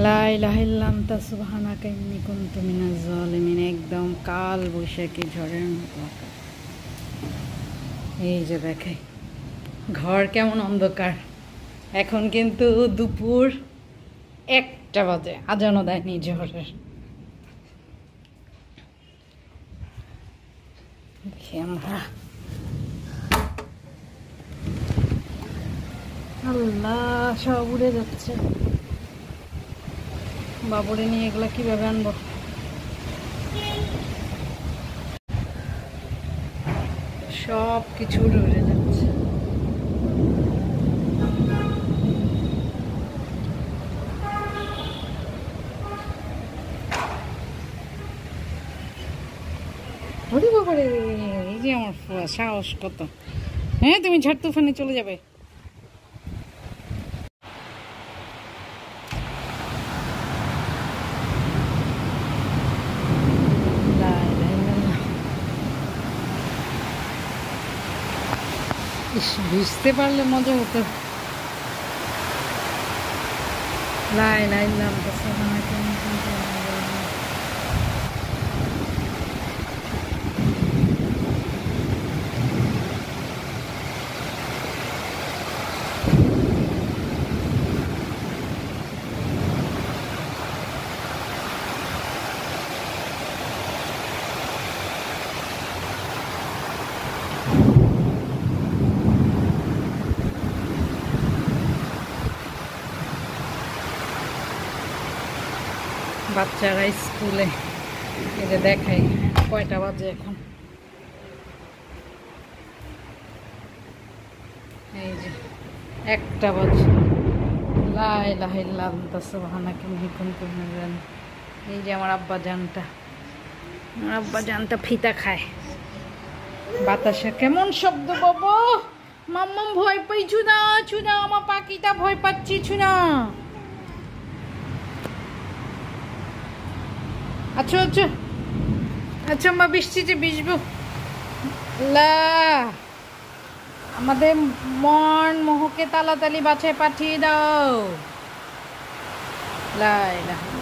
লা ইলাহা ইল্লা আনতা সুবহানাকা ইন্নী কুনতু মিনাজ জালিমিন। একদম কাল বৈশাখী ঝড়ের মতো। এই যে দেখাই ঘর কেমন অন্ধকার। এখন কিন্তু দুপুর 1টা বাজে, আজানও দেয়নি ঝড়ের। দেখি আমরা, আল্লাহ সব উড়ে যাচ্ছে। বাবুরে নিয়ে এগুলা কিভাবে আনবো? সব কিছু উড়ে উড়ে যাচ্ছে। ওরে বাবারে, এই যে আমার সাহস কত! হ্যাঁ, তুমি ঝড় তুফানে চলে যাবে। ভিজতে পারলে মজা হতো। লাই লাইলাম বাচ্চারা স্কুলে। এই যে দেখাই কয়টা বাজে এখন। এই যে 1টা বাজে। লা ইলাহা ইল্লা আনতা সুবহানাকা ইন্নী কুনতু মিনাজ জালিমিন। এই যে আমার আব্বা জানটা ফিতা খায়। বাতাসে কেমন শব্দ বাবা! মাম্মাম ভয় পাই। ছুনা ছুনা, আমার পাখিটা ভয় পাচ্ছি। ছুনা, আচ্ছা আচ্ছা আচ্ছা, মা বৃষ্টিতে ভিজবো। লা, আমাদের মোহকে তাড়াতাড়ি বাসায় পাঠিয়ে দাও। লা ইলাহা